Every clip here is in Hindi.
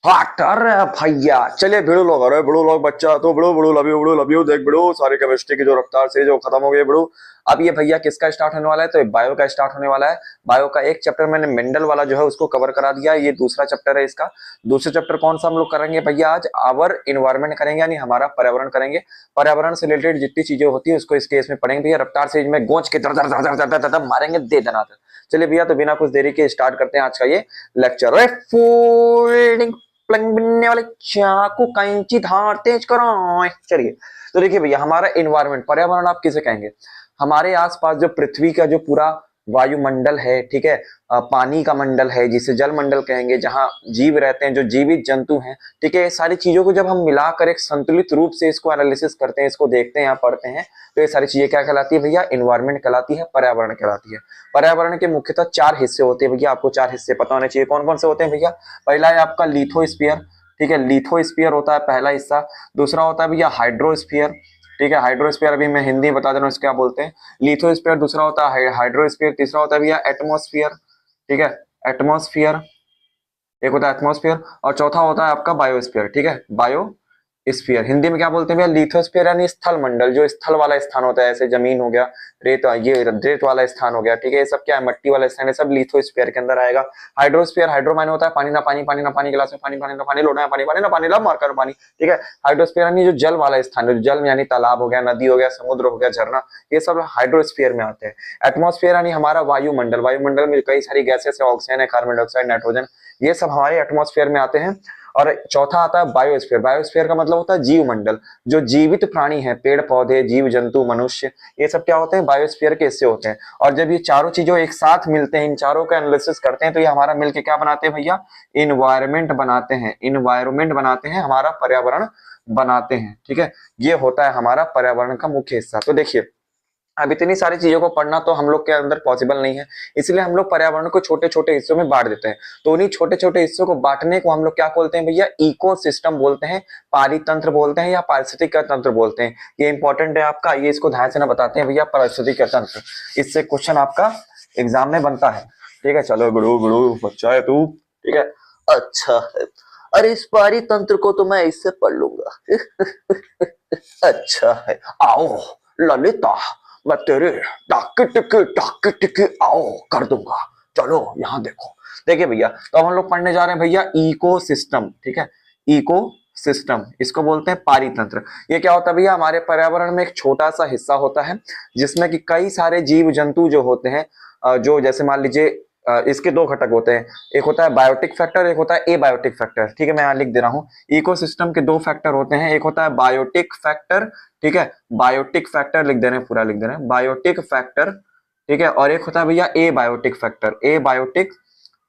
हट अरे भैया चलिए भिड़ो लोग, अरे भिड़ो लोग बच्चा तो भिड़ो लव यू देख भिड़ो सारी केमिस्ट्री की जो रफ्तार से जो खत्म हो गई भिड़ो। अब ये भैया किसका स्टार्ट होने वाला है, तो ये बायो का स्टार्ट होने वाला है। बायो का एक चैप्टर मैंने मेंडल वाला जो है उसको कवर करा दिया, ये दूसरा चैप्टर है इसका। दूसरा चैप्टर कौन सा हम लोग करेंगे भैया, आज आवर इन्वायरमेंट करेंगे, यानी हमारा पर्यावरण करेंगे। पर्यावरण से रिलेटेड जितनी चीजें होती है उसको इस केस में पढ़ेंगे भैया, रफ्तार से इसमें गोंच के दर दर दर दर दर दर दर मारेंगे दे देना। चलिए भैया तो बिना कुछ देरी के स्टार्ट करते हैं आज का ये लेक्चर। फोल्डिंग प्लंग बनने वाले चाकू कैंची धार तेज करो। चलिए तो देखिए भैया, हमारा इन्वायरमेंट पर्यावरण आप किसे कहेंगे, हमारे आसपास जो पृथ्वी का जो पूरा वायुमंडल है, ठीक है, पानी का मंडल है जिसे जल मंडल कहेंगे, जहां जीव रहते हैं जो जीवित जंतु हैं, ठीक है, ये सारी चीजों को जब हम मिलाकर एक संतुलित रूप से इसको एनालिसिस करते हैं, इसको देखते हैं या पढ़ते हैं, तो ये सारी चीजें क्या कहलाती है भैया, इन्वायरमेंट कहलाती है, पर्यावरण कहलाती है। पर्यावरण के मुख्यतः चार हिस्से होते हैं भैया, आपको चार हिस्से पता होने चाहिए। कौन कौन से होते हैं भैया, पहला है आपका लिथोस्फीयर, ठीक है, लिथोस्फीयर होता है पहला हिस्सा। दूसरा होता है भैया हाइड्रोस्फीयर, ठीक है, हाइड्रोस्फीयर अभी मैं हिंदी में बता दे रहा हूँ इसको क्या बोलते हैं, लिथोस्फीयर। दूसरा होता है हाइड्रोस्फीयर। तीसरा होता है भैया एटमोस्फियर, ठीक है, एटमोस्फियर, एक होता है एटमोस्फियर। और चौथा होता है आपका बायोस्फीयर, ठीक है, बायो स्फीयर। हिंदी में क्या बोलते हैं भैया, लिथोस्फीयर यानी स्थल मंडल, जो स्थल वाला स्थान होता है, ऐसे जमीन हो गया, रेत, ये रेत वाला स्थान हो गया, ठीक है, ये सब क्या है, मट्टी वाला स्थान है, सब लिथोस्फीयर के अंदर आएगा। हाइड्रोस्फीयर, हाइड्रो माने होता है पानी, ना पानी, पानी ना पानी, गिलास में पानी, पानी ना पानी, लोटा में पानी, पानी ना पानी, लब मारकर पानी, ठीक है। हाइड्रोस्फीयर यानी जो जल वाला स्थान है, जल यानी तालाब हो गया, नदी हो गया, समुद्र हो गया, झरना, ये सब हाइड्रोस्फीयर में आते हैं। एटमोस्फीयर यानी हमारा वायुमंडल, वायुमंडल में कई सारी गैसेस है, ऑक्सीजन है, कार्बन डाइऑक्साइड, नाइट्रोजन, ये सब हमारे एटमोस्फेयर में आते हैं। और चौथा आता है बायोस्फीयर, बायोस्फीयर का मतलब होता है जीव मंडल, जो जीवित प्राणी है, पेड़ पौधे, जीव जंतु, मनुष्य, ये सब क्या होते हैं, बायोस्फीयर के हिस्से होते हैं। और जब ये चारों चीजों एक साथ मिलते हैं, इन चारों का एनालिसिस करते हैं, तो ये हमारा मिलके क्या बनाते हैं भैया, इन्वायरमेंट बनाते हैं, इन्वायरमेंट बनाते हैं, हमारा पर्यावरण बनाते हैं, ठीक है। ये होता है हमारा पर्यावरण का मुख्य हिस्सा। तो देखिए अब इतनी सारी चीजों को पढ़ना तो हम लोग के अंदर पॉसिबल नहीं है, इसलिए हम लोग पर्यावरण को छोटे छोटे हिस्सों में बांट देते हैं। तो उन्हीं छोटे छोटे हिस्सों को बांटने को हम लोग क्या बोलते हैं भैया, इकोसिस्टम बोलते हैं, पारितंत्र बोलते हैं, या पारिस्थितिक तंत्र बोलते हैं। ये इंपॉर्टेंट है आपका, ये इसको ध्यान से ना बताते हैं भैया, पारिस्थितिक तंत्र, इससे क्वेश्चन आपका एग्जाम में बनता है, ठीक है। चलो गुरु गुरु बच्चा है तू, ठीक है, अच्छा है, अरे इस पारितंत्र को तो मैं इससे पढ़ लूंगा। अच्छा है, आओ ललिता, मैं तेरे टाके टिके आओ कर दूंगा, चलो यहाँ देखो। देखिए भैया, तो अब हम लोग पढ़ने जा रहे हैं भैया इकोसिस्टम, ठीक है, इको सिस्टम, इसको बोलते हैं पारितंत्र। ये क्या होता है भैया, हमारे पर्यावरण में एक छोटा सा हिस्सा होता है जिसमें कि कई सारे जीव जंतु जो होते हैं, जो जैसे मान लीजिए इसके दो घटक होते हैं, एक होता है बायोटिक फैक्टर, एक होता है एबायोटिक फैक्टर, ठीक है, मैं यहाँ लिख दे रहा हूँ। इकोसिस्टम के दो फैक्टर होते हैं, एक होता है बायोटिक फैक्टर, ठीक है, बायोटिक फैक्टर लिख दे रहे हैं, पूरा लिख दे रहे हैं, बायोटिक फैक्टर, ठीक है, और एक होता है भैया ए बायोटिक फैक्टर, ए बायोटिक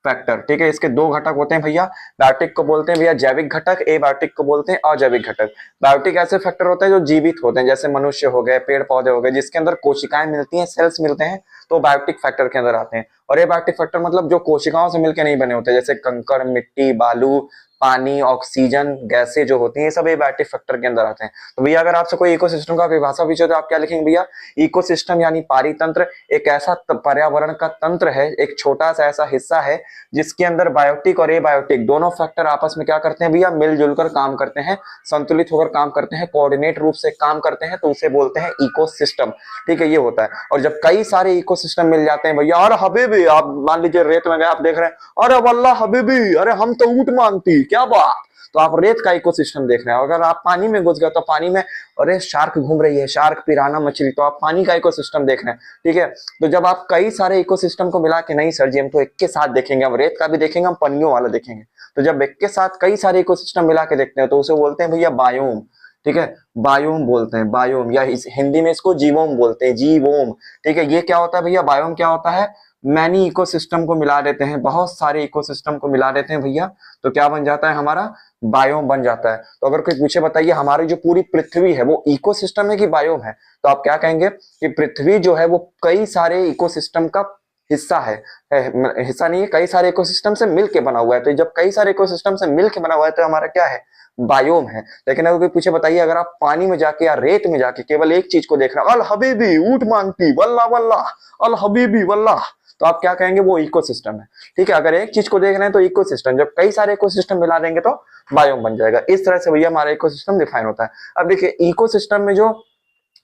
फैक्टर, ठीक है। इसके दो घटक होते हैं भैया, बायोटिक को बोलते हैं भैया जैविक घटक, ए बायोटिक को बोलते हैं अजैविक घटक। बायोटिक ऐसे फैक्टर होते हैं जो जीवित होते हैं, जैसे मनुष्य हो गए, पेड़ पौधे हो गए, जिसके अंदर कोशिकाएं मिलती हैं, सेल्स मिलते हैं, तो बायोटिक फैक्टर के अंदर आते हैं। और ए बायोटिक फैक्टर मतलब जो कोशिकाओं से मिलकर नहीं बने होते, जैसे कंकड़, मिट्टी, बालू, पानी, ऑक्सीजन, गैसें जो होती हैं, ये सब एबायोटिक फैक्टर के अंदर आते हैं। तो भैया अगर आपसे कोई इकोसिस्टम का परिभाषा पूछे तो आप क्या लिखेंगे भैया, इकोसिस्टम यानी पारितंत्र एक ऐसा पर्यावरण का तंत्र है, एक छोटा सा ऐसा हिस्सा है जिसके अंदर बायोटिक और एबायोटिक दोनों फैक्टर आपस में क्या करते हैं भैया, मिलजुल कर काम करते हैं, संतुलित होकर काम करते हैं, कोऑर्डिनेट रूप से काम करते हैं, तो उसे बोलते हैं इकोसिस्टम, ठीक है, ये होता है। और जब कई सारे इकोसिस्टम मिल जाते हैं भैया, और हबीबी आप मान लीजिए रेत में गए, आप देख रहे हैं, अरे वल्लाह हबीबी, अरे हम तो ऊंट मांगती, क्या बात, तो आप रेत का इकोसिस्टम देख रहे हैं। अगर आप पानी में घुस गए तो पानी में, अरे शार्क घूम रही है, शार्क, पिराना मछली, तो आप पानी का इकोसिस्टम देख रहे हैं, ठीक है। तो जब आप कई सारे इकोसिस्टम को मिला के, नहीं सर जी हम तो एक के साथ देखेंगे, हम रेत का भी देखेंगे, हम पनियों वाला देखेंगे, तो जब एक के साथ कई सारे इकोसिस्टम मिला के देखते हैं तो उसे बोलते हैं भैया बायोम, ठीक है, बायोम बोलते हैं, बायोम, या हिंदी में इसको जीवोम बोलते हैं, जीवोम, ठीक है। ये क्या होता है भैया, बायोम क्या होता है, मैनी इकोसिस्टम को मिला देते हैं, बहुत सारे इकोसिस्टम को मिला देते हैं भैया, तो क्या बन जाता है हमारा, बायोम बन जाता है। तो अगर कोई पूछे बताइए हमारी जो पूरी पृथ्वी है वो इकोसिस्टम है कि बायोम है, तो आप क्या कहेंगे कि पृथ्वी जो है वो कई सारे इकोसिस्टम का हिस्सा है, हिस्सा नहीं है, कई सारे इकोसिस्टम से मिलके बना हुआ है। तो जब कई सारे इकोसिस्टम से मिलके बना हुआ है तो हमारा क्या है, बायोम है। लेकिन अगर कोई पूछे बताइए, अगर आप पानी में जाके या रेत में जाके केवल एक चीज को देख रहे हो, अल हबीबी ऊंट मांगती वल्ला वल्ला, अल हबीबी वल्ला, तो आप क्या कहेंगे, वो इकोसिस्टम है। ठीक है, अगर एक चीज को देख रहे हैं तो इकोसिस्टम, जब कई सारे इकोसिस्टम मिला देंगे तो बायोम बन जाएगा। इस तरह से भैया हमारा इकोसिस्टम डिफाइन होता है। अब देखिए इकोसिस्टम में जो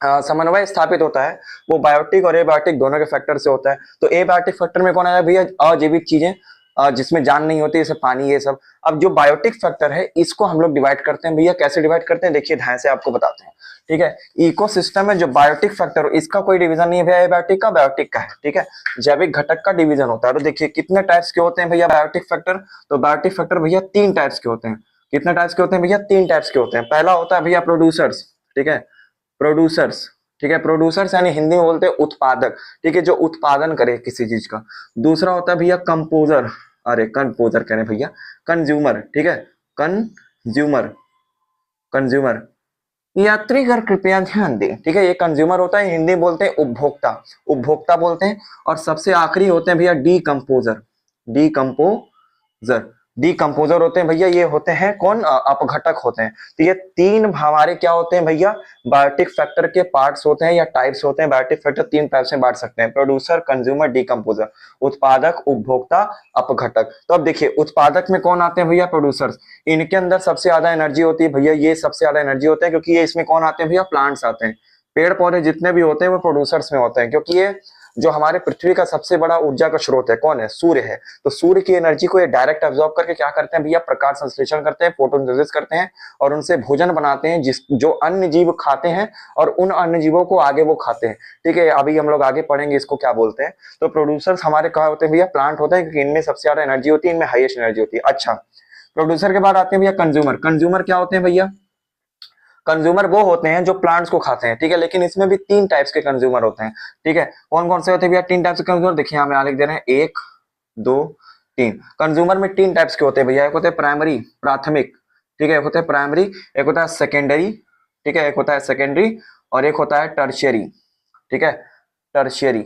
समन्वय स्थापित होता है वो बायोटिक और एबायोटिक दोनों के फैक्टर से होता है। तो एबायोटिक फैक्टर में कौन आया भैया, अजीवित चीजें जिसमें जान नहीं होती, जैसे पानी ये सब। अब जो बायोटिक फैक्टर है इसको हम लोग डिवाइड करते हैं भैया, कैसे डिवाइड करते हैं देखिए ध्यान से आपको बताते हैं। ठीक है, इकोसिस्टम में जो बायोटिक फैक्टर, इसका कोई डिवीजन नहीं है भैया, एबायोटिक का बायोटिक का है। ठीक है, जैविक घटक का डिवीजन होता है। तो देखिए कितने टाइप्स के होते हैं भैया बायोटिक फैक्टर, तो बायोटिक फैक्टर भैया 3 टाइप्स के होते हैं। कितने टाइप्स के होते हैं भैया, 3 टाइप्स के होते हैं। पहला होता है भैया प्रोड्यूसर्स। ठीक है, प्रोड्यूसर्स। ठीक है, प्रोड्यूसर्स यानी हिंदी में बोलते हैं उत्पादक। ठीक है, जो उत्पादन करे किसी चीज का। दूसरा होता है भैया कंपोजर, अरे कंपोजर कह रहे हैं भैया, कंज्यूमर। ठीक है, कंज्यूमर, कंज्यूमर, यात्रीगण कृपया ध्यान दें। ठीक है, ये कंज्यूमर होता है, हिंदी में बोलते हैं उपभोक्ता, उपभोक्ता बोलते हैं। और सबसे आखिरी होते हैं भैया डीकंपोजर, डीकंपोजर, डीकंपोजर होते हैं भैया, ये होते हैं कौन, अपघटक होते हैं। तो ये 3 हमारे क्या होते हैं भैया, बायोटिक फैक्टर के पार्ट्स होते हैं या टाइप्स होते हैं। बायोटिक फैक्टर 3 टाइप्स में बांट सकते हैं, प्रोड्यूसर, कंज्यूमर, डीकंपोजर। उत्पादक, उपभोक्ता, अपघटक। तो अब देखिए उत्पादक में कौन आते हैं भैया, प्रोड्यूसर्स। इनके अंदर सबसे ज्यादा एनर्जी होती है भैया, ये सबसे ज्यादा एनर्जी होते हैं, क्योंकि ये इसमें कौन आते हैं भैया, प्लांट्स आते हैं। पेड़ पौधे जितने भी होते हैं वो प्रोड्यूसर्स में होते हैं, क्योंकि ये जो हमारे पृथ्वी का सबसे बड़ा ऊर्जा का स्रोत है कौन है, सूर्य है। तो सूर्य की एनर्जी को ये डायरेक्ट अब्सॉर्ब करके क्या करते हैं भैया, प्रकाश संश्लेषण करते हैं, फोटोसिंथेसिस करते हैं और उनसे भोजन बनाते हैं, जिस जो अन्य जीव खाते हैं और उन अन्य जीवों को आगे वो खाते हैं। ठीक है, अभी हम लोग आगे पढ़ेंगे इसको क्या बोलते हैं। तो प्रोड्यूसर्स हमारे कहा होते हैं भैया, प्लांट होते हैं, क्योंकि इनमें सबसे ज्यादा एनर्जी होती है, इनमें हाईएस्ट एनर्जी होती है। अच्छा, प्रोड्यूसर के बाद आते हैं भैया कंज्यूमर। कंज्यूमर क्या होते हैं भैया, कंज्यूमर वो होते हैं जो प्लांट्स को खाते हैं। ठीक है, लेकिन इसमें भी 3 टाइप्स के कंज्यूमर होते हैं। ठीक है, कौन कौन से होते हैं भैया, 3 टाइप्स के कंज्यूमर। देखिए हमें यहाँ लिख दे रहे हैं 1 2 3। कंज्यूमर में 3 टाइप्स के होते हैं भैया, एक होते हैं प्राइमरी, प्राथमिक। ठीक है, एक होता है प्राइमरी, एक होता है सेकेंडरी। ठीक है, एक होता है सेकेंडरी और एक होता है टर्शियरी। ठीक है, टर्शियरी,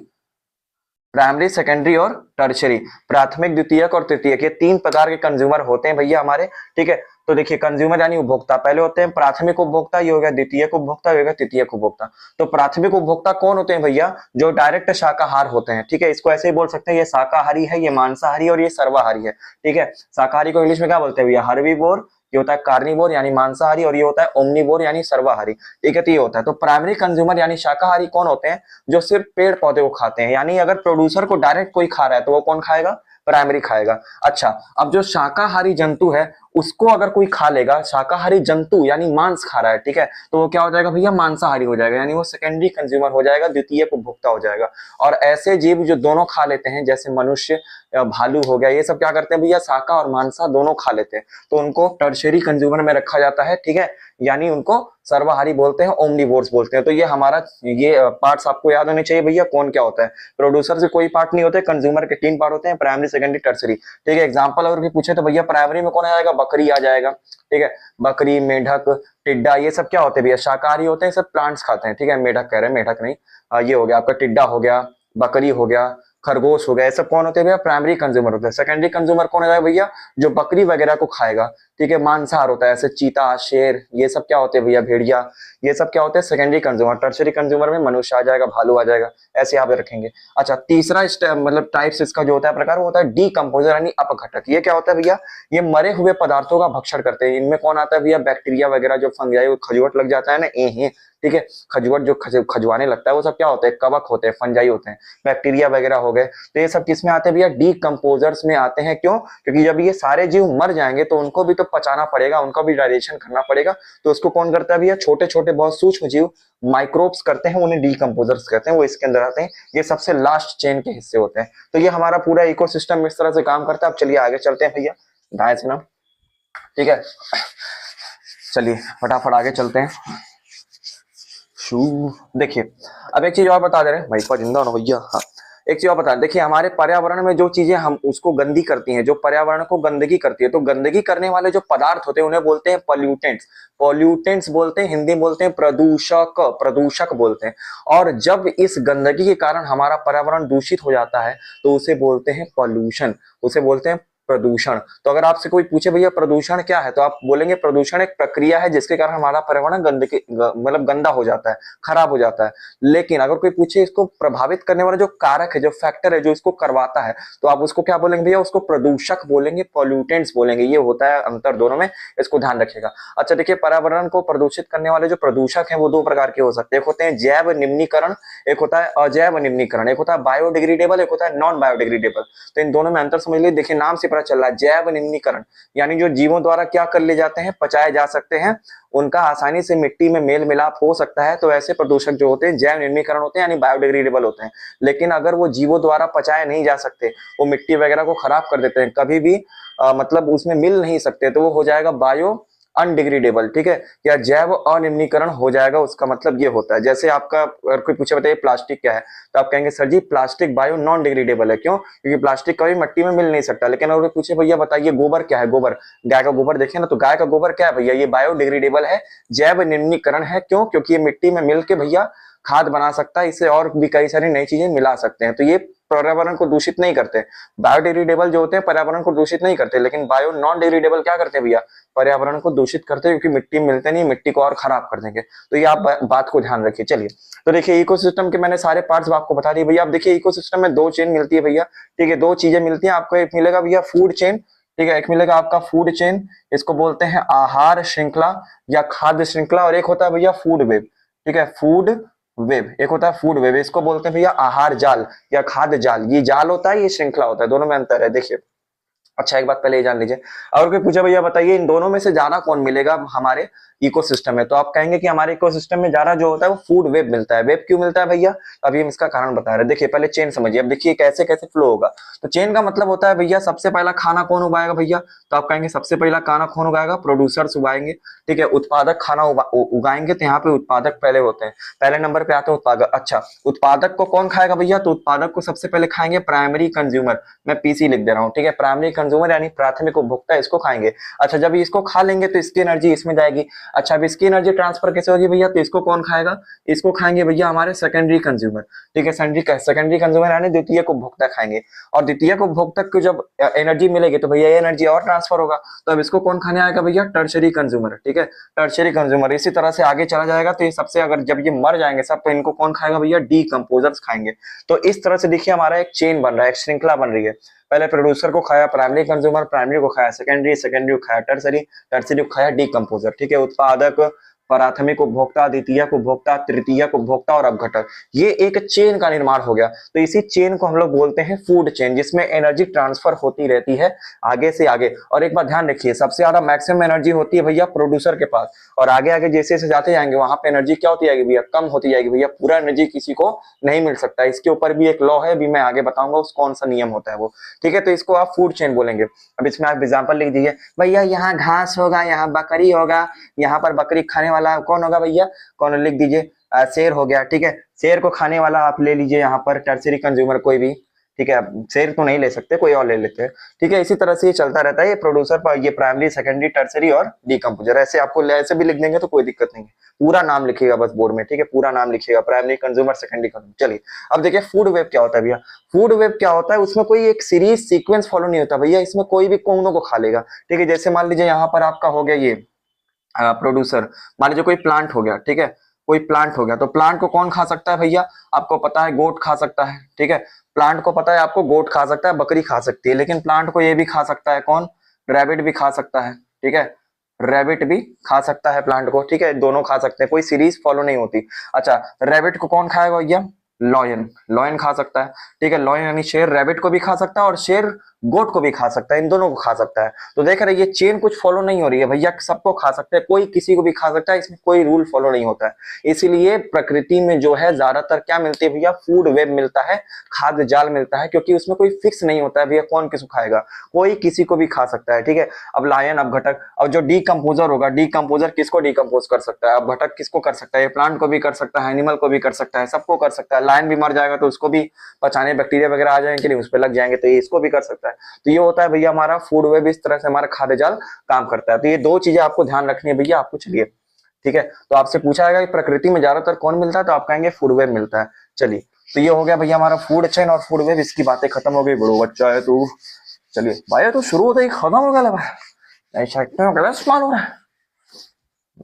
प्राइमरी, सेकेंडरी और टर्शियरी, प्राथमिक, द्वितीयक और तृतीयक, ये 3 प्रकार के कंज्यूमर होते हैं भैया हमारे। ठीक है, तो देखिए कंज्यूमर यानी उपभोक्ता, पहले होते हैं प्राथमिक उपभोक्ता, ये हो गया द्वितीयक उपभोक्ता, ये हो गया तृतीयक उपभोक्ता। तो प्राथमिक उपभोक्ता कौन होते हैं भैया, जो डायरेक्ट शाकाहार होते हैं। ठीक है, इसको ऐसे ही बोल सकते हैं, ये शाकाहारी है, ये मांसाहारी और ये सर्वाहारी है। ठीक है, शाकाहारी को इंग्लिश में क्या बोलते हैं भैया, हर्बीवोर, ये होता है कार्निवोर यानी मांसाहारी, और ये होता है ओमनिवोर यानी सर्वाहारी। ठीक है, तो ये होता है। तो प्राइमरी कंज्यूमर यानी शाकाहारी कौन होते हैं, जो सिर्फ पेड़ पौधे को खाते हैं, यानी अगर प्रोड्यूसर को डायरेक्ट कोई खा रहा है तो वो कौन खाएगा, प्राइमरी खाएगा। अच्छा, अब जो शाकाहारी जंतु है उसको अगर कोई खा लेगा, शाकाहारी जंतु यानी मांस खा रहा है, ठीक है, तो वो क्या हो जाएगा भैया, मांसाहारी हो जाएगा, यानी वो सेकेंडरी कंज्यूमर हो जाएगा, द्वितीय उपभोक्ता हो जाएगा। और ऐसे जीव जो दोनों खा लेते हैं, जैसे मनुष्य, भालू हो गया, ये सब क्या करते हैं भैया, शाका और मांसा दोनों खा लेते हैं, तो उनको टर्शियरी कंज्यूमर में रखा जाता है। ठीक है, यानी उनको सर्वाहारी बोलते हैं, ओमनिवोर्स बोलते हैं। तो ये हमारा ये पार्ट्स आपको याद होने चाहिए भैया, कौन क्या होता है। प्रोड्यूसर से कोई पार्ट नहीं होते, कंज्यूमर के 3 पार्ट होते हैं, प्राइमरी, सेकेंडरी, टर्शियरी। ठीक है, एग्जांपल अगर भी पूछे तो भैया प्राइमरी में कौन आ जाएगा, बकरी आ जाएगा। ठीक है, बकरी, मेढक, टिड्डा, ये सब क्या होते हैं भैया, शाकाहारी होते हैं, सब प्लांट्स खाते हैं। ठीक है, मेढक कह रहे हैं, मेढक नहीं, ये हो गया आपका, टिड्डा हो गया, बकरी हो गया, खरगोश हो गया, ये सब कौन होते हैं भैया, प्राइमरी कंज्यूमर होते हैं। सेकेंडरी कंज्यूमर कौन है भैया, जो बकरी वगैरह को खाएगा। ठीक है, मांसाहार होता है, ऐसे चीता, शेर, ये सब क्या होते हैं भैया, भेड़िया, ये सब क्या होते हैं, सेकेंडरी कंज्यूमर। टर्शियरी कंज्यूमर में मनुष्य आ जाएगा, भालू आ जाएगा, ऐसे यहाँ पे रखेंगे। अच्छा, तीसरा मतलब टाइप्स इसका जो होता है, प्रकार, वो होता है डीकंपोजर यानी अपघटक। ये क्या होता है भैया, ये मरे हुए पदार्थों का भक्षण करते हैं। इनमें कौन आता है भैया, बैक्टीरिया वगैरह, जो फंजाई, खजुवट लग जाता है ना, ये ठीक है, खजुवट जो खजवाने लगता है, वो सब क्या होते हैं, कवक होते हैं, फंजाई होते हैं, बैक्टीरिया वगैरह हो गए। तो ये सब किस में आते हैं भैया, डीकंपोजर्स में आते हैं। क्यों, क्योंकि जब ये सारे जीव मर जाएंगे तो उनको भी तो पचाना पड़ेगा, उनका भी डाइजेशन करना पड़ेगा। तो उसको कौन करता है भैया, छोटे छोटे बहुत सूक्ष्म जीव, माइक्रोब्स करते हैं, उन्हें डीकंपोजर्स कहते हैं, वो इसके अंदर आते हैं। ये सबसे लास्ट चेन के हिस्से होते हैं। तो ये हमारा पूरा इकोसिस्टम इस तरह से काम करता है। अब चलिए आगे चलते हैं भैया, दाएं से ना, ठीक है, चलिए फटाफट आगे चलते हैं। देखिए, अब एक चीज और बता दे रहे हैं भाई, पर जिंदा हो भैया। हाँ, एक चीज और बता, देखिए हमारे पर्यावरण में जो चीजें हम उसको गंदी करती हैं, जो पर्यावरण को गंदगी करती है, तो गंदगी करने वाले जो पदार्थ होते हैं उन्हें बोलते हैं पॉल्यूटेंट्स। पॉल्यूटेंट्स बोलते हैं, हिंदी बोलते हैं प्रदूषक, प्रदूषक बोलते हैं। और जब इस गंदगी के कारण हमारा पर्यावरण दूषित हो जाता है तो उसे बोलते हैं पॉल्यूशन, उसे बोलते हैं प्रदूषण। तो अगर आपसे कोई पूछे भैया प्रदूषण क्या है, तो आप बोलेंगे प्रदूषण एक प्रक्रिया है जिसके कारण हमारा पर्यावरण गंदगी मतलब गंदा हो जाता है, खराब हो जाता है। लेकिन अगर कोई पूछे इसको प्रभावित करने वाला जो कारक है, जो फैक्टर है, जो इसको करवाता है, तो आप उसको क्या बोलेंगे भैया, उसको प्रदूषक बोलेंगे, पॉल्यूटेंट्स बोलेंगे। ये होता है अंतर दोनों में, इसको ध्यान रखिएगा। अच्छा देखिए, पर्यावरण को प्रदूषित करने वाले जो प्रदूषक हैं वो दो प्रकार के हो सकते हैं। एक होते हैं जैव निम्नीकरण, एक होता है अजैव निम्नीकरण। एक होता है बायोडिग्रेडेबल, एक होता है नॉन बायोडिग्रेडेबल। तो इन दोनों में अंतर समझ लीजिए। देखिए नाम से पता चल रहा है, जैव निम्नीकरण यानी जो जीवों द्वारा क्या कर ले जाते हैं, पचाए जा सकते हैं, उनका आसानी से मिट्टी में मेल मिलाप हो सकता है, तो ऐसे प्रदूषक जो होते हैं जैव निम्नीकरण होते हैं, यानी बायोडिग्रेडेबल होते हैं। लेकिन अगर वो जीवों द्वारा पचाए नहीं जा सकते, वो मिट्टी वगैरह को खराब कर देते हैं, कभी भी मतलब उसमें मिल नहीं सकते, तो वो हो जाएगा बायो अनडिग्रेडेबल। ठीक है, या जैव अनिम्नीकरण हो जाएगा। उसका मतलब ये होता है, जैसे आपका अगर कोई पूछे बताइए प्लास्टिक क्या है, तो आप कहेंगे सर जी प्लास्टिक बायो नॉन डिग्रेडेबल है। क्यों? क्योंकि प्लास्टिक कभी मिट्टी में मिल नहीं सकता। लेकिन अगर पूछे भैया बताइए गोबर क्या है, गोबर, गाय का गोबर देखे ना, तो गाय का गोबर क्या है भैया, ये बायोडिग्रेडेबल है, जैव निम्नीकरण है। क्यों? क्योंकि ये मिट्टी में मिल के भैया खाद बना सकता है, इससे और भी कई सारी नई चीजें मिला सकते हैं। तो ये पर्यावरण को दूषित नहीं करते। बायोडिग्रेडेबल जो होते हैं पर्यावरण को दूषित नहीं करते, लेकिन बायो नॉन डिग्रेडेबल क्या करते हैं भैया, पर्यावरण को दूषित करते हैं, क्योंकि मिट्टी मिलते नहीं, मिट्टी को और खराब कर देंगे। तो ये आप बात को ध्यान रखिए। चलिए, तो देखिए इकोसिस्टम के मैंने सारे पार्ट्स आपको बता दिए भैया। अब देखिए इकोसिस्टम में दो चेन मिलती है भैया। ठीक है, दो चीजें मिलती हैं आपको। एक मिलेगा भैया फूड चेन, ठीक है, एक मिलेगा आपका फूड चेन, इसको बोलते हैं आहार श्रृंखला या खाद्य श्रृंखला, और एक होता है भैया फूड वेब। ठीक है, फूड वेब, एक होता है फूड वेब, इसको बोलते हैं भैया आहार जाल या खाद्य जाल। ये जाल होता है, ये श्रृंखला होता है, दोनों में अंतर है। देखिए, अच्छा एक बात पहले ये जान लीजिए, अगर कोई पूछा भैया बताइए इन दोनों में से ज्यादा कौन मिलेगा हमारे इकोसिस्टम में, तो आप कहेंगे कि हमारे इकोसिस्टम में ज्यादा जो होता है वो फूड वेब मिलता है। वेब क्यों मिलता है भैया, अभी हम इसका कारण बता रहे हैं। देखिए पहले चेन समझिए। अब देखिए कैसे कैसे फ्लो होगा। तो चेन का मतलब होता है भैया सबसे पहला खाना कौन उगाएगा भैया, तो आप कहेंगे सबसे पहला खाना कौन उगाएगा, प्रोड्यूसर्स उगाएंगे। ठीक है, उत्पादक खाना उगाएंगे, तो यहाँ पे उत्पादक पहले होते हैं, पहले नंबर पे आते हैं उत्पादक। अच्छा, उत्पादक को कौन खाएगा भैया, तो उत्पादक को सबसे पहले खाएंगे प्राइमरी कंज्यूमर, मैं पीसी लिख दे रहा हूँ। ठीक है, प्राइमरी कंज्यूमर यानी प्राथमिक उपभोक्ता इसको खाएंगे। अच्छा, जब इसको खा लेंगे तो इसकी एनर्जी इसमें जाएगी। अच्छा, अब इसकी एनर्जी ट्रांसफर कैसे होगी भैया, तो इसको कौन खाएगा, इसको खाएंगे भैया हमारे सेकेंडरी कंज्यूमर। ठीक है, सेकेंडरी कंज्यूमर यानी द्वितीयक उपभोक्ता खाएंगे, और द्वितीयक उपभोक्ता को जब एनर्जी मिलेगी तो भैया ये एनर्जी और ट्रांसफर होगा, तो अब इसको कौन खाने आएगा भैया, टर्शरी कंज्यूमर। ठीक है, टर्शरी कंज्यूमर। इसी तरह से आगे चला जाएगा, तो ये सबसे अगर जब ये मर जाएंगे सब, तो इनको कौन खाएगा भैया, डीकंपोजर्स खाएंगे। तो इस तरह से देखिए हमारा एक चेन बन रहा है, एक श्रृंखला बन रही है। पहले प्रोड्यूसर को खाया प्राइमरी कंज्यूमर, प्राइमरी को खाया सेकेंडरी, सेकेंडरी को खाया टर्सरी, टर्सरी को खाया डीकंपोजर। ठीक है, उत्पादक, प्राथमिक उपभोक्ता, द्वितीयक उपभोक्ता, तृतीयक उपभोक्ता और अपघटक, ये एक चेन का निर्माण हो गया। तो इसी चेन को हम लोग बोलते हैं फूड चेन, जिसमें एनर्जी ट्रांसफर होती रहती है आगे से आगे। और एक बात ध्यान रखिए, सबसे ज्यादा मैक्सिमम एनर्जी होती है भैया प्रोड्यूसर के पास, और आगे आगे जैसे जैसे जाते जाएंगे वहां पे एनर्जी क्या होती जाएगी भैया, कम होती जाएगी भैया। पूरा एनर्जी किसी को नहीं मिल सकता, इसके ऊपर भी एक लॉ है, भी मैं आगे बताऊंगा उस कौन सा नियम होता है वो। ठीक है, तो इसको आप फूड चेन बोलेंगे। अब इसमें आप एग्जाम्पल लिख दीजिए भैया, यहाँ घास होगा, यहाँ बकरी होगा, यहाँ पर बकरी खाने वाला कौन होगा भैया, कौन, लिख दीजिए शेर हो गया। ठीक है, शेर को खाने वाला आप ले लीजिए यहाँ पर टर्सरी कंज्यूमर कोई भी। ठीक है, शेर तो नहीं ले सकते, कोई और ले लेते हैं। ठीक है, इसी तरह से ये चलता रहता है, ये प्रोड्यूसर पर, ये प्राइमरी, सेकेंडरी, टर्सरी और डीकंपोजर। ऐसे आपको ऐसे भी लिख देंगे तो कोई दिक्कत नहीं है, पूरा नाम लिखिएगा बस बोर्ड में। ठीक है, पूरा नाम लिखिएगा, प्राइमरी कंज्यूमर, सेकेंडरी कंज्यूमर। चलिए अब देखिए फूड वेब क्या होता है भैया। फूड वेब क्या होता है, उसमें कोई एक सीरीज सीक्वेंस फॉलो नहीं होता भैया, इसमें कोई भी कोनों को खा लेगा। ठीक है, जैसे मान लीजिए यहाँ पर आपका हो गया ये प्रोड्यूसर, मान लीजिए कोई प्लांट हो गया। ठीक है, कोई प्लांट हो गया, तो प्लांट को कौन खा सकता है भैया, आपको पता है गोट खा सकता है। ठीक है, प्लांट को पता है आपको, गोट खा सकता है, बकरी खा सकती है, लेकिन प्लांट को ये भी खा सकता है कौन, रैबिट भी खा सकता है। ठीक है, रैबिट भी खा सकता है प्लांट को। ठीक है, दोनों खा सकते हैं, कोई सीरीज फॉलो नहीं होती। अच्छा, रैबिट को कौन खाएगा भैया, लॉयन, लॉयन खा सकता है। ठीक है, लॉयन यानी शेर रैबिट को भी खा सकता है, और शेर गोट को भी खा सकता है, इन दोनों को खा सकता है। तो देख रहे ये चेन कुछ फॉलो नहीं हो रही है भैया, सबको खा सकता है, कोई किसी को भी खा सकता है, इसमें कोई रूल फॉलो नहीं होता है। इसीलिए प्रकृति में जो है ज्यादातर क्या मिलती है भैया, फूड वेब मिलता है, खाद्य जाल मिलता है, क्योंकि उसमें कोई फिक्स नहीं होता है भैया कौन किसको खाएगा, कोई किसी को भी खा सकता है। ठीक है, अब लायन, अपघटक, और जो डीकंपोजर होगा, डीकंपोजर किसको डीकंपोज कर सकता है, अपघटक किसको कर सकता है, प्लांट को भी कर सकता है, एनिमल को भी कर सकता है, सबको कर सकता है। लायन भी मर जाएगा तो उसको भी पचाने बैक्टीरिया वगैरह आ जाएंगे, उस पर लग जाएंगे, तो ये इसको भी कर सकता है। तो ये होता है भैया हमारा फूड वेब, इस तरह से हमारा खाद्य जाल काम करता है। तो ये दो चीजें आपको ध्यान रखनी है भैया आपको। चलिए ठीक है, तो आपसे पूछा जाएगा कि प्रकृति में ज्यादातर कौन मिलता है, तो आप कहेंगे फूड वेब मिलता है। चलिए, तो ये हो गया भैया हमारा फूड चेन और फूड वेब, इसकी बातें खत्म हो गई। बड़ो बच्चा है तू। चलिए भाई तो शुरू होता ही खत्म हो गया भाई, ऐसा इतना गलत इस्तेमाल हो रहा है,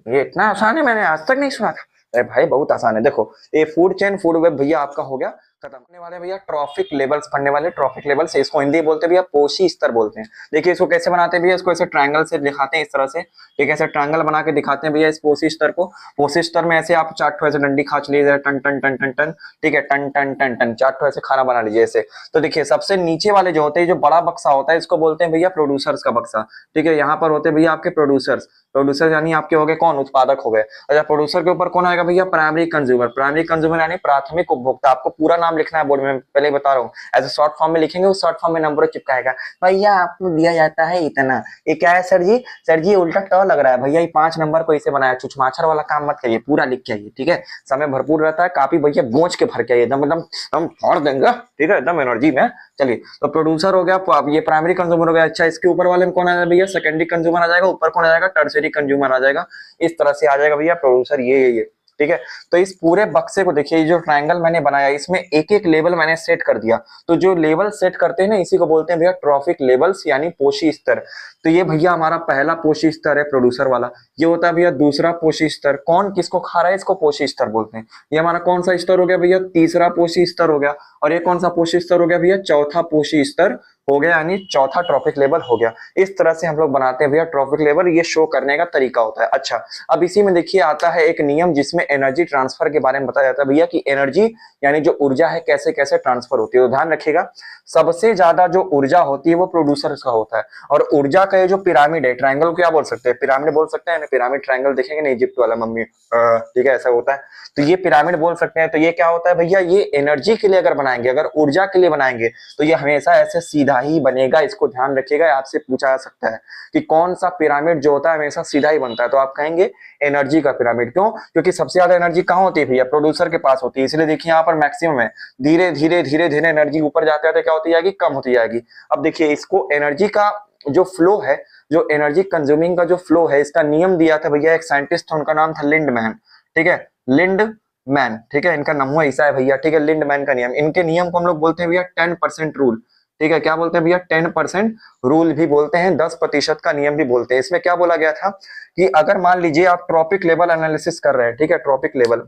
ये इतना आसान है, मैंने आज तक नहीं सुना था। अरे भाई बहुत आसान है, देखो ये फूड चेन फूड वेब भैया आपका हो गया खत्म। होने वाले भैया ट्रॉफिक लेवल्स पढ़ने वाले, ट्रॉफिक लेवल्स इसको हिंदी बोलते हैं भैया पोषी स्तर बोलते हैं। देखिए इसको कैसे बनाते हैं भैया, इसको ऐसे ट्रायंगल से दिखाते हैं इस तरह से, ठीक है, ऐसे ट्रायंगल बना के दिखाते हैं भैया इस पोषी स्तर को। पोषी स्तर में ऐसे आप 4 ठो ऐसे डंडी खाच लीजिए, टन टन टन टन टन, ठीक है, टन टन टन टन 4 ठो ऐसे खाना बना लीजिए ऐसे। तो देखिए सबसे नीचे वाले जो होते हैं, जो बड़ा बक्सा होता है इसको बोलते हैं भैया प्रोड्यूसर्स का बक्सा, ठीक है। यहाँ पर होते हैं भैया आपके प्रोड्यूसर्स, प्रोड्यूसर यानी आपके हो गए कौन, उत्पादक हो गए। अच्छा प्रोड्यूसर के ऊपर कौन आएगा भैया, प्राइमरी कंज्यूमर, प्राइमरी कंज्यूमर यानी प्राथमिक उपभोक्ता। आपको पूरा नाम लिखना है बोर्ड में, पहले बता रहा हूँ, ऐसे शॉर्ट फॉर्म में लिखेंगे, उस शॉर्ट फॉर्म में नंबर चिपकाएगा। भैया आपको दिया जाता है इतना, ये क्या है सर जी, सर जी उल्टा ट लग रहा है भैया, ये 5 नंबर को इसे बनाया, छुछमाछर वाला काम मत करिए, पूरा लिख के आइए, ठीक है। समय भरपूर रहता है, कापी भैया गोंच के भर के आइए, एकदम एकदम हम फाड़ देंगे, ठीक है, एकदम एनर्जी में। चलिए तो प्रोड्यूसर हो गया, ये प्राइमरी कंज्यूमर हो गया। अच्छा इसके ऊपर वाले में कौन आ जाएगा भैया, सेकेंडरी कंज्यूमर आ जाएगा, ऊपर कौन आ जाएगा, टर्सरी कंज्यूमर आ जाएगा। इस तरह से आ जाएगा भैया प्रोड्यूसर, ये ठीक है। तो इस पूरे बक्से को देखिए, जो ट्रायंगल मैंने बनाया इसमें एक एक लेवल मैंने सेट कर दिया। तो जो लेवल सेट करते हैं ना इसी को बोलते हैं भैया ट्रॉफिक लेवल्स यानी पोषी स्तर। तो ये भैया हमारा पहला पोषी स्तर है प्रोड्यूसर वाला। ये होता है भैया दूसरा पोषी स्तर, कौन किसको खा रहा है इसको पोषी स्तर बोलते हैं। ये हमारा कौन सा स्तर हो गया भैया, तीसरा पोषी स्तर हो गया। और ये कौन सा पोषी स्तर हो गया भैया, चौथा पोषी स्तर हो गया, यानी चौथा ट्रॉफिक लेवल हो गया। इस तरह से हम लोग बनाते हैं भैया ट्रॉफिक लेवल, ये शो करने का तरीका होता है। अच्छा अब इसी में देखिए आता है एक नियम जिसमें एनर्जी ट्रांसफर के बारे में बताया जाता है भैया, कि एनर्जी यानी जो ऊर्जा है कैसे कैसे ट्रांसफर होती है। तो ध्यान रखिएगा सबसे ज्यादा जो ऊर्जा होती है वो प्रोड्यूसर का होता है। और ऊर्जा का ये जो पिरामिड है, ट्रायंगल क्या बोल सकते हैं, पिरामिड बोल सकते हैं, पिरामिड ट्रायंगल देखेंगे ना इजिप्ट वाला मम्मी, ठीक है ऐसा होता है। तो ये पिरामिड बोल सकते हैं। तो ये क्या होता है भैया, ये एनर्जी के लिए अगर बनाएंगे, अगर ऊर्जा के लिए बनाएंगे तो ये हमेशा ऐसे सीधा ही बनेगा। इसको ध्यान रखिएगा, आपसे पूछा जा सकता है कि कौन सा पिरामिड जो होता है हमेशा सीधा ही बनता है, तो आप कहेंगे एनर्जी का पिरामिड। क्यों, क्योंकि सबसे ज्यादा एनर्जी कहाँ होती है भैया, प्रोड्यूसर के पास होती है। इसलिए देखिए यहाँ पर मैक्सिमम है, धीरे धीरे धीरे धीरे एनर्जी ऊपर जाते जाते क्या होती जाएगी, कम होती जाएगी। अब देखिए इसको एनर्जी का जो फ्लो है, जो एनर्जी कंज्यूमिंग का जो फ्लो है, इसका नियम दिया था भैया एक साइंटिस्ट, उनका नाम था लिंडमैन, ठीक है, लिंडमैन, ठीक है, इनका नाम ऐसा है भैया, ठीक है, लिंडमैन का नियम। इनके नियम को हम लोग बोलते हैं भैया 10% रूल, ठीक है, क्या बोलते हैं भैया 10% रूल भी बोलते हैं, 10% का नियम भी बोलते हैं। इसमें क्या बोला गया था कि अगर मान लीजिए आप ट्रॉपिक लेवल एनालिसिस कर रहे हैं, ठीक है, ट्रॉपिक लेवल,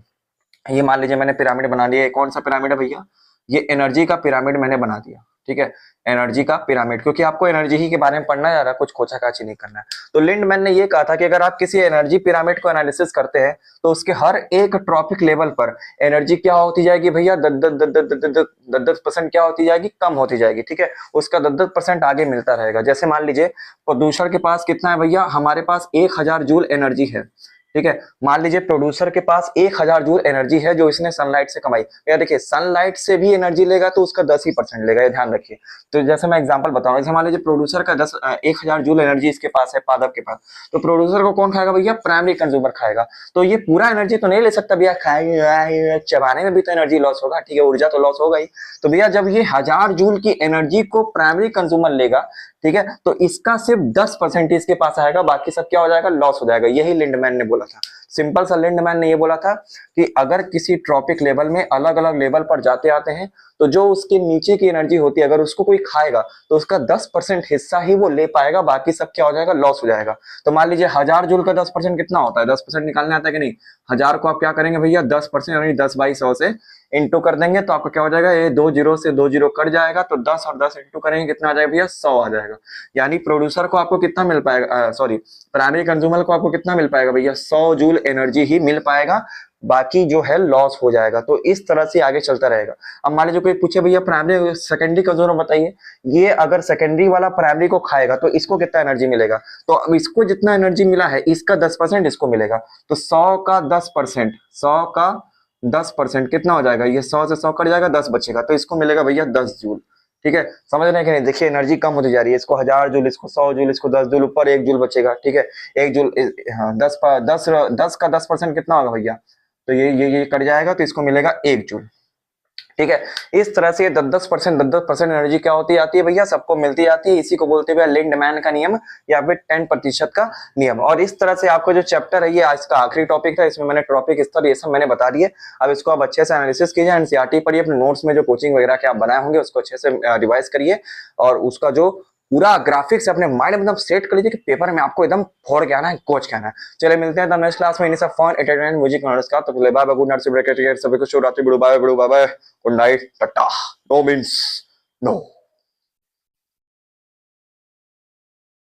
ये मान लीजिए मैंने पिरामिड बना दिया, कौन सा पिरामिड है भैया, ये एनर्जी का पिरामिड मैंने बना दिया, ठीक है, एनर्जी का पिरामिड, क्योंकि आपको एनर्जी ही के बारे में पढ़ना जा रहा है, कुछ खोचाखाची नहीं करना है। तो लिंडमैन ने ये कहा था कि अगर आप किसी एनर्जी पिरामिड को एनालिसिस करते हैं तो उसके हर एक ट्रॉपिक लेवल पर एनर्जी क्या होती जाएगी भैया, 10% क्या होती जाएगी, कम होती जाएगी, ठीक है, उसका 10% आगे मिलता रहेगा। जैसे मान लीजिए प्रदूषण के पास कितना है भैया, हमारे पास 1000 जूल एनर्जी है, ठीक है, मान लीजिए प्रोड्यूसर के पास 1000 जूल एनर्जी है जो इसने सनलाइट से कमाई। या देखिए सनलाइट से भी एनर्जी लेगा तो उसका 10% लेगा, ये ध्यान रखिए। तो जैसे मैं एग्जांपल बताऊं, जैसे मान लीजिए प्रोड्यूसर का 1000 जूल एनर्जी इसके पास है, पादप के पास, तो प्रोड्यूसर को कौन खाएगा भैया, प्राइमरी कंज्यूमर खाएगा। तो ये पूरा एनर्जी तो नहीं ले सकता भैया, खाएगा चबाने में भी तो एनर्जी लॉस होगा, ठीक है, ऊर्जा तो लॉस होगा ही। तो भैया जब ये 1000 जूल की एनर्जी को प्राइमरी कंज्यूमर लेगा, ठीक है, तो इसका सिर्फ 10% इसके पास आएगा, बाकी सब क्या हो जाएगा, लॉस हो जाएगा। यही लिंडमैन ने बोला था, सिंपल सा लिंडमैन ने ये बोला था कि अगर किसी ट्रॉपिक लेवल में अलग अलग लेवल पर जाते आते हैं तो जो उसके नीचे की एनर्जी होती है अगर उसको कोई खाएगा तो उसका 10% हिस्सा ही वो ले पाएगा, बाकी सब क्या हो जाएगा, लॉस हो जाएगा। तो मान लीजिए 1000 जूल का 10% कितना होता है, 10% निकालने आता है कि नहीं, 1000 को आप क्या करेंगे भैया 10% यानी 10/100 से इंटू कर देंगे तो आपका क्या हो जाएगा, ये 2 जीरो से 2 जीरो कट जाएगा, तो 10 और 10 इंटू करेंगे कितना आ जाएगा भैया, 100 आ जाएगा। यानी प्रोड्यूसर को आपको कितना मिल पाएगा, सॉरी प्राइमरी कंज्यूमर को आपको कितना मिल पाएगा भैया, 100 जूल एनर्जी ही मिल पाएगा, बाकी जो है लॉस हो जाएगा। तो इस तरह से आगे चलता रहेगा। अब मान लीजिए कोई पूछे भैया प्राइमरी सेकेंडरी कंज्यूमर बताइए, ये अगर सेकेंडरी वाला प्राइमरी को खाएगा तो इसको कितना एनर्जी मिलेगा, तो अब इसको जितना एनर्जी मिला है इसका 10% इसको मिलेगा, तो 100 का 10%, 100 का 10% कितना हो जाएगा, ये 100 से 100 कट जाएगा, 10 बचेगा, तो इसको मिलेगा भैया 10 जूल, ठीक है, समझ रहे हैं कि नहीं। देखिए एनर्जी कम होती जा रही है, इसको 1000 जूल, इसको 100 जूल, इसको 10 जूल, ऊपर 1 जूल बचेगा, ठीक है, 1 जूल, हाँ 10 का 10% कितना होगा भैया, तो ये कट जाएगा, तो इसको मिलेगा 1 जूल, ठीक है। इस तरह से 10% एनर्जी क्या होती आती है भैया, सबको मिलती आती है, इसी को बोलते हैं लिंडमैन का नियम या फिर 10% का नियम। और इस तरह से आपको जो चैप्टर है ये आज का आखिरी टॉपिक था, इसमें मैंने ट्रॉपिक स्तर ये सब मैंने बता दिए। अब इसको आप अच्छे से एनालिसिस कीजिए, एनसीईआरटी पढ़िए, अपने नोट्स में जो कोचिंग वगैरह के आप बनाए होंगे उसको अच्छे से रिवाइज करिए, और उसका जो पूरा ग्राफिक्स अपने माइंड में एकदम सेट कर लीजिए कि पेपर में आपको एकदम फोड़ के आना है, कोच के आना है। चलिए मिलते हैं तब नेक्स्ट क्लास में इन सब फन एंटरटेनमेंट म्यूजिक नॉलेज का। तो बाय बाय, गुड नाइट, सभी को शुभ रात्रि, बाय बाय, गुड नाइट, टाटा। No means no.